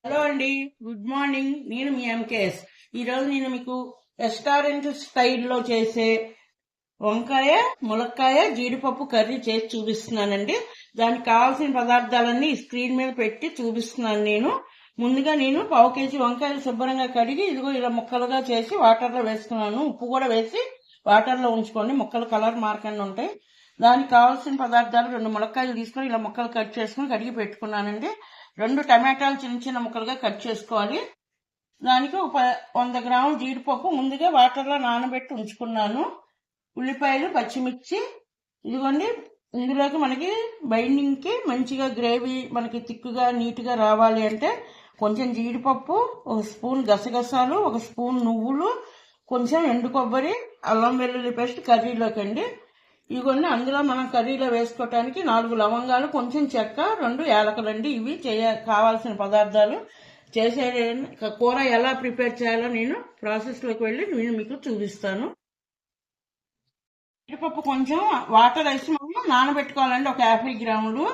Hello అండి, good morning. నేను మీ MKS. ఈరోజు నేను మీకు రెస్టారెంట్ స్టైల్లో చేసే వంకాయ, ములక్కాయ, జీడిపప్పు కర్రీ చేసి చూపిస్తున్నానండి. దానికి కావాల్సిన పదార్థాలన్నీ స్క్రీన్ మీద పెట్టి చూపిస్తున్నాను. ముందుగా నేను 1/2 కేజీ వంకాయలు శుభ్రంగా కడిగి ఇదిగో ఇలా ముక్కలుగా చేసి వాటర్లో వేసుకున్నాను. ఉప్పు కూడా వేసి వాటర్లో ఉంచుకోండి, ముక్కలు కలర్ మారకుండా ఉంటాయి. దానికి కావాల్సిన పదార్థాలు 2 ములక్కాయలు తీసుకొని ఇలా ముక్కలు కట్ చేసుకుని కడిగి పెట్టుకున్నానండి. 2 టమాటాలు చిన్న చిన్న ముక్కలుగా కట్ చేసుకోవాలి. దానికి ఒక 100 గ్రాముల జీడిపప్పు ముందుగా వాటర్లో నానబెట్టి ఉంచుకున్నాను. ఉల్లిపాయలు, పచ్చిమిర్చి ఇదిగోండి. ఇందులోకి మనకి బైండింగ్కి మంచిగా గ్రేవీ మనకి తిక్కుగా నీట్గా రావాలి అంటే కొంచెం జీడిపప్పు, 1 స్పూన్ గసగసాలు, 1 స్పూన్ నువ్వులు, కొంచెం ఎండు కొబ్బరి, అల్లం వెల్లుల్లి పేస్ట్ కర్రీలోకి అండి. ఇవన్నీ అందులో మనం కర్రీలో వేసుకోవటానికి 4 లవంగాలు, కొంచెం చెక్క, 2 యాలకులండి. ఇవి కావాల్సిన పదార్థాలు. చేసే కూర ఎలా ప్రిపేర్ చేయాలో నేను ప్రాసెస్లోకి వెళ్ళి నేను మీకు చూపిస్తాను. జీడిపప్పు కొంచెం వాటర్ వేసి మనం నానబెట్టుకోవాలండి, ఒక 50 గ్రాములు.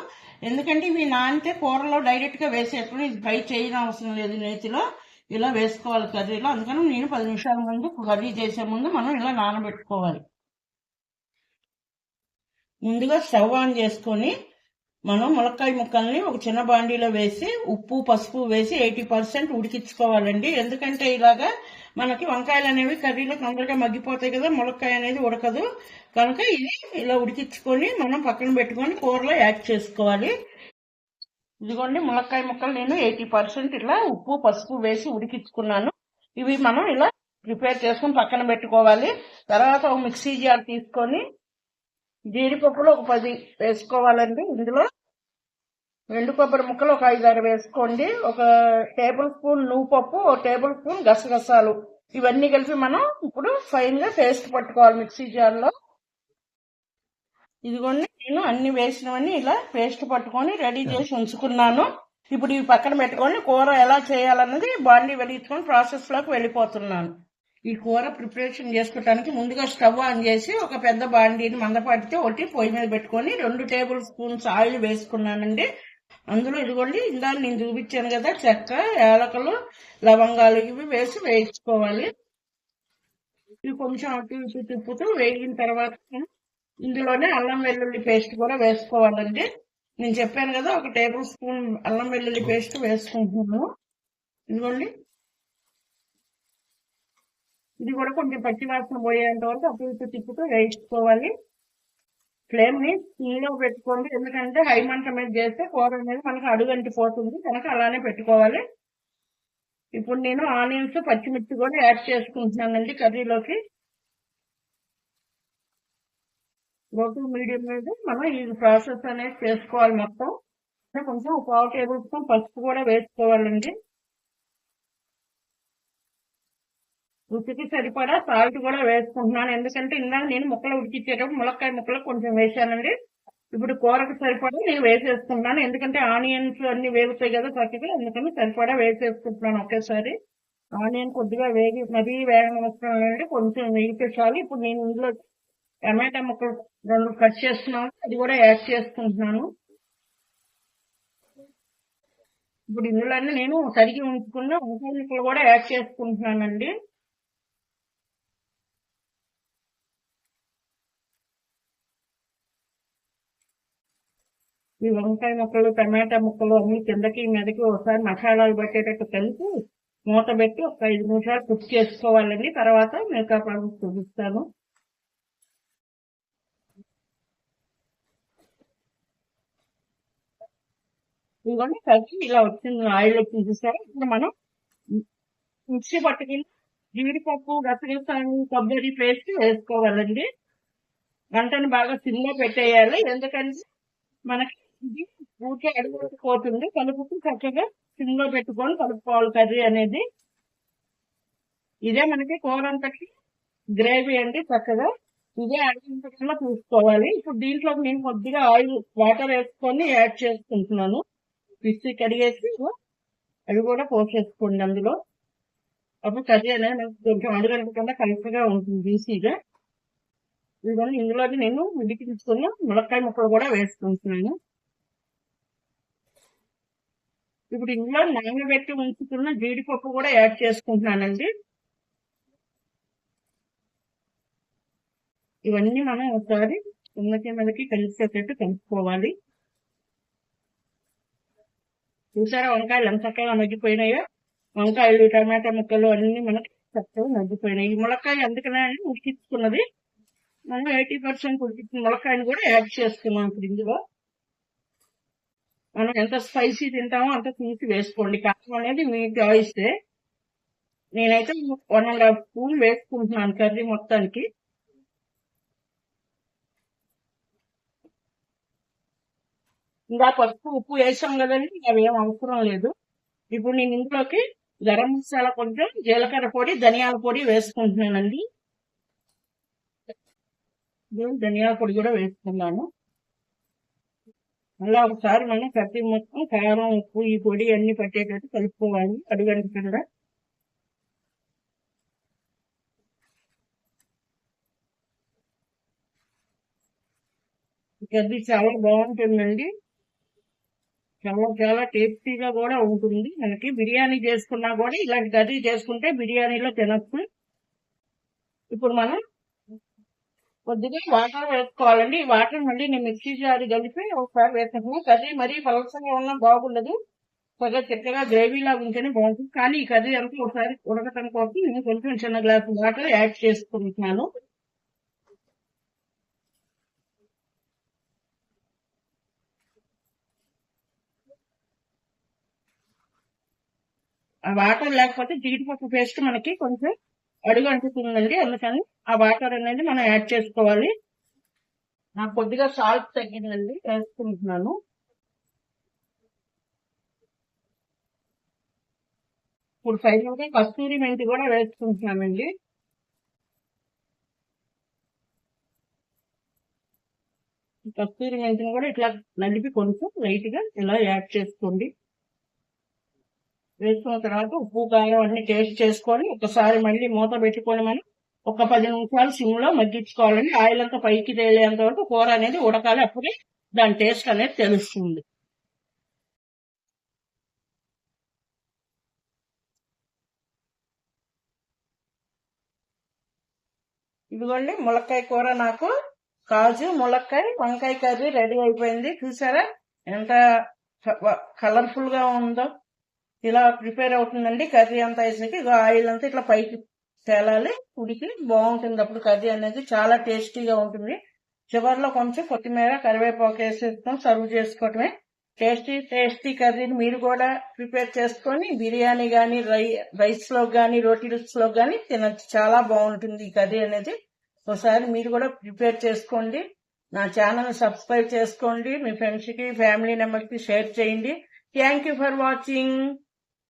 ఎందుకంటే ఇవి నానితే కూరలో డైరెక్ట్గా వేసేసుకుని ఇది ఫ్రై చేయడం అవసరం లేదు, నేతిలో ఇలా వేసుకోవాలి కర్రీలో. అందుకని నేను 10 నిమిషాల ముందు కర్రీ చేసే ముందు మనం ఇలా నానబెట్టుకోవాలి. ముందుగా స్టవ్ ఆన్ చేసుకొని మనం ములక్కాయ ముక్కల్ని ఒక చిన్న బాండీలో వేసి ఉప్పు, పసుపు వేసి 80% ఉడికించుకోవాలండి. ఎందుకంటే ఇలాగా మనకి వంకాయలు అనేవి కర్రీలో తొందరగా మగ్గిపోతాయి కదా, ములక్కాయ అనేది ఉడకదు. కనుక ఇది ఇలా ఉడికించుకొని మనం పక్కన పెట్టుకొని కూరలో యాడ్ చేసుకోవాలి. ఇదిగోండి, ములక్కాయ ముక్కలు నేను 80% ఇలా ఉప్పు, పసుపు వేసి ఉడికించుకున్నాను. ఇవి మనం ఇలా ప్రిపేర్ చేసుకుని పక్కన పెట్టుకోవాలి. తర్వాత ఒక మిక్సీ జార్ తీసుకొని జీడిపప్పులు ఒక 10 వేసుకోవాలండి. ఇందులో ఎండు కొబ్బరి ముక్కలు ఒక 5-6 వేసుకోండి. 1 టేబుల్ స్పూన్ నువ్వుపప్పు, 1 టేబుల్ స్పూన్ గసగసాలు, ఇవన్నీ కలిపి మనం ఇప్పుడు ఫైన్ గా పేస్ట్ పట్టుకోవాలి మిక్సీ జార్ లో. ఇదిగోండి, నేను అన్ని వేసినవన్నీ ఇలా పేస్ట్ పట్టుకొని రెడీ చేసి ఉంచుకున్నాను. ఇప్పుడు ఇవి పక్కన పెట్టుకొని కూర ఎలా చేయాలన్నది బాండీ వెలిగించుకొని ప్రాసెస్ లోకి వెళ్ళిపోతున్నాను. ఈ కూర ప్రిపరేషన్ చేసుకోవడానికి ముందుగా స్టవ్ ఆన్ చేసి ఒక పెద్ద బాండీని మందపాటితో ఒకటి పొయ్యి మీద పెట్టుకొని 2 టేబుల్ స్పూన్స్ ఆయిల్ వేసుకున్నానండి. అందులో ఇదిగోండి, ఇందాక నేను చూపించాను కదా, చెక్క, యాలకులు, లవంగాలు ఇవి వేసి వేయించుకోవాలి. ఇవి కొంచెం అటు ఇటు తిప్పుతూ వేగిన తర్వాత ఇందులోనే అల్లం వెల్లుల్లి పేస్ట్ కూడా వేసుకోవాలండి. నేను చెప్పాను కదా, 1 టేబుల్ స్పూన్ అల్లం వెల్లుల్లి పేస్ట్ వేసుకుంటున్నాను. ఇదిగోండి, ఇది కూడా కొంచెం పచ్చి వాసన పోయేంత వరకు అటు ఇటు తిప్పుతూ వేయించుకోవాలి. ఫ్లేమ్ ని సిమ్లో పెట్టుకోండి, ఎందుకంటే హై మంట మీద చేస్తే కూర అనేది మనకు అడుగంటిపోతుంది, కనుక అలానే పెట్టుకోవాలి. ఇప్పుడు నేను ఆనియన్స్, పచ్చిమిర్చి కూడా యాడ్ చేసుకుంటున్నానండి కర్రీలోకి. లో టు మీడియం మీద మనం ఈ ప్రాసెస్ అనేది చేసుకోవాలి మొత్తం. కొంచెం 1/2 టేబుల్ స్పూన్ పసుపు కూడా వేసుకోవాలండి. రుచికి సరిపడా సాల్ట్ కూడా వేసుకుంటున్నాను, ఎందుకంటే ఇందాక నేను ముక్కలు ఉడికిచ్చేటప్పుడు ములక్కాయ ముక్కలు కొంచెం వేసానండి. ఇప్పుడు కూరకు సరిపడా నేను వేసేసుకుంటున్నాను, ఎందుకంటే ఆనియన్స్ అన్ని వేగుతాయి కదా చక్కగా, అందుకని సరిపడా వేసేసుకుంటున్నాను ఒకేసారి. ఆనియన్ కొద్దిగా వేగి మరీ వేగనవసరం లేదండి, కొంచెం వేగితే చాలు. ఇప్పుడు నేను ఇందులో టమాటా ముక్కలు 2 కట్ చేస్తున్నాను, అది కూడా యాడ్ చేసుకుంటున్నాను. ఇప్పుడు ఇందులోనే నేను తరిగి ఉంచుకున్న వంకాయ ముక్కలు కూడా యాడ్ చేసుకుంటున్నానండి. ఈ వంకాయ ముక్కలు, టమాటా ముక్కలు అన్ని కిందకి మీదకి ఒకసారి మసాలాలు పట్టేటట్టు కలిపి మూత పెట్టి ఒక 5 నిమిషాలు కుక్ చేసుకోవాలండి. తర్వాత మిగతా ప్రాసెస్ చూపిస్తాను. ఇవన్నీ కలిసి ఇలా వచ్చింది, ఆయిల్ చూపిస్తారు. ఇప్పుడు మనం మిక్సీ పట్టుకుని జీడిపప్పు, గసగసాలు, కొబ్బరి పేస్ట్ వేసుకోవాలండి. గంటను బాగా సిమ్లో పెట్టేయాలి, ఎందుకంటే మనకి ఇది ఊరికే అడుగుపోతుంది. కలుపుకు చక్కగా సిమ్లో పెట్టుకొని కలుపుకోవాలి కర్రీ అనేది. ఇదే మనకి కూర అంతకి గ్రేవీ అండి, చక్కగా ఇదే అడుగులో చూసుకోవాలి. ఇప్పుడు దీంట్లో నేను కొద్దిగా ఆయిల్ వాటర్ వేసుకొని యాడ్ చేసుకుంటున్నాను. మిక్సీ కడిగేసి అవి కూడా పోసేసుకోండి అందులో. అప్పుడు కర్రీ అనేది కొంచెం అడుగంటకుండా కరెక్ట్గా ఉంటుంది ఈజీగా. ఇవన్నీ ఇందులోకి నేను ఉడికించుకున్న ములక్కాయ ముక్కలు కూడా వేసుకుంటున్నాను. ఇప్పుడు ఇందులో నానబెట్టి ఉంచుకున్న జీడిపప్పు కూడా యాడ్ చేసుకుంటున్నానండి. ఇవన్నీ మనం ఒకసారి కిందకి మీదకి కలిసేటట్టు కలుపుకోవాలి. చూసారా వంకాయలు ఎంత చక్కగా మగ్గిపోయినాయో. వంకాయలు టమాటా ముక్కలు అన్ని మనకి చక్కగా మగ్గిపోయినాయి. ఈ ములక్కాయ అందుకనే ఉడికించుకున్నది. మనం 80% ఉడికించిన ములక్కాయని కూడా యాడ్ చేసుకున్నాం ఇప్పుడు ఇందులో. మనం ఎంత స్పైసీ తింటామో అంత తీసి వేసుకోండి. కారం అనేది మీ చాయిసే. నేనైతే 1.5 స్పూన్ వేసుకుంటున్నాను కర్రీ మొత్తానికి. ఇంకా పసుపు ఉప్పు వేసాం కదండి, అవి ఏం అవసరం లేదు. ఇప్పుడు నేను ఇందులోకి గరం మసాలా కొంచెం, జీలకర్ర పొడి, ధనియాల పొడి వేసుకుంటున్నానండి. ధనియాల పొడి కూడా వేసుకున్నాను. అలా ఒకసారి మనం కత్తి మొత్తం కారం ఉప్పు ఈ పొడి అన్ని పట్టేటట్టు కలుపుకోవాలి అడుగంటకుండా. కర్రీ చాలా బాగుంటుందండి. చాలా చాలా టేస్టీగా కూడా ఉంటుంది. మనకి బిర్యానీ చేసుకున్నా కూడా ఇలాంటి కర్రీ చేసుకుంటే బిర్యానీలో తినచ్చు. ఇప్పుడు మనం కొద్దిగా వాటర్ వేసుకోవాలండి. ఈ వాటర్ మళ్ళీ నేను మిక్సీ జారి కలిపి ఒకసారి వేసుకుంటున్నాను. కర్రీ మరీ పలసంగా ఉన్నా బాగుండదు, కొద్దిగా చిక్కగా గ్రేవీ లాగా ఉంటేనే బాగుంటుంది. కానీ ఈ కర్రీ అంతా ఒకసారి ఉడకటం కోసం నేను కొంచెం చిన్న గ్లాసు వాటర్ యాడ్ చేసుకుంటున్నాను. ఆ వాటర్ లేకపోతే జీడిపప్పు పేస్ట్ మనకి కొంచెం అడుగు అంటుతుందండి. అందుకని ఆ వాటర్ అనేది మనం యాడ్ చేసుకోవాలి. నాకు కొద్దిగా సాల్ట్ తగ్గిందండి, వేసుకుంటున్నాను. ఇప్పుడు ఫైనల్గా కస్తూరి మెంతి కూడా వేసుకుంటున్నామండి. కస్తూరి మెంతిని కూడా ఇట్లా నలిపి కొంచెం లైట్ గా ఇలా యాడ్ చేసుకోండి. వేసుకున్న తర్వాత ఉప్పు కారం అన్ని టేస్ట్ చేసుకొని ఒకసారి మళ్ళీ మూత పెట్టుకొని మనం ఒక 10 నిమిషాలు సిమ్ లో మగ్గించుకోవాలండి. ఆయిల్ అంతా పైకి తేలేంత వరకు కూర అనేది ఉడకాలి. అప్పుడే దాని టేస్ట్ అనేది తెలుస్తుంది. ఇదిగోండి ములక్కాయ కూర నాకు కాజు ములక్కాయ వంకాయ కర్రీ రెడీ అయిపోయింది. చూసారా ఎంత కలర్ఫుల్ గా ఉందో. ఇలా ప్రిపేర్ అవుతుందండి. కర్రీ అంతా వేసాక ఇక ఆయిల్ అంతా ఇట్లా పైకి తేలాలి, ఉడికి బాగుంటుంది. అప్పుడు కర్రీ అనేది చాలా టేస్టీగా ఉంటుంది. చివరిలో కొంచెం కొత్తిమీర కరివేపాకు వేసేస్తాం, సర్వ్ చేసుకోవటమే. టేస్టీ టేస్టీ కర్రీని మీరు కూడా ప్రిపేర్ చేసుకొని బిర్యానీ కానీ రైస్ లో కానీ రోటీస్ లో కానీ తినచ్చు. చాలా బాగుంటుంది ఈ కర్రీ అనేది. ఒకసారి మీరు కూడా ప్రిపేర్ చేసుకోండి. నా ఛానల్ సబ్స్క్రైబ్ చేసుకోండి. మీ ఫ్రెండ్స్ కి ఫ్యామిలీ మెంబర్స్ కి షేర్ చేయండి. Thank you for watching.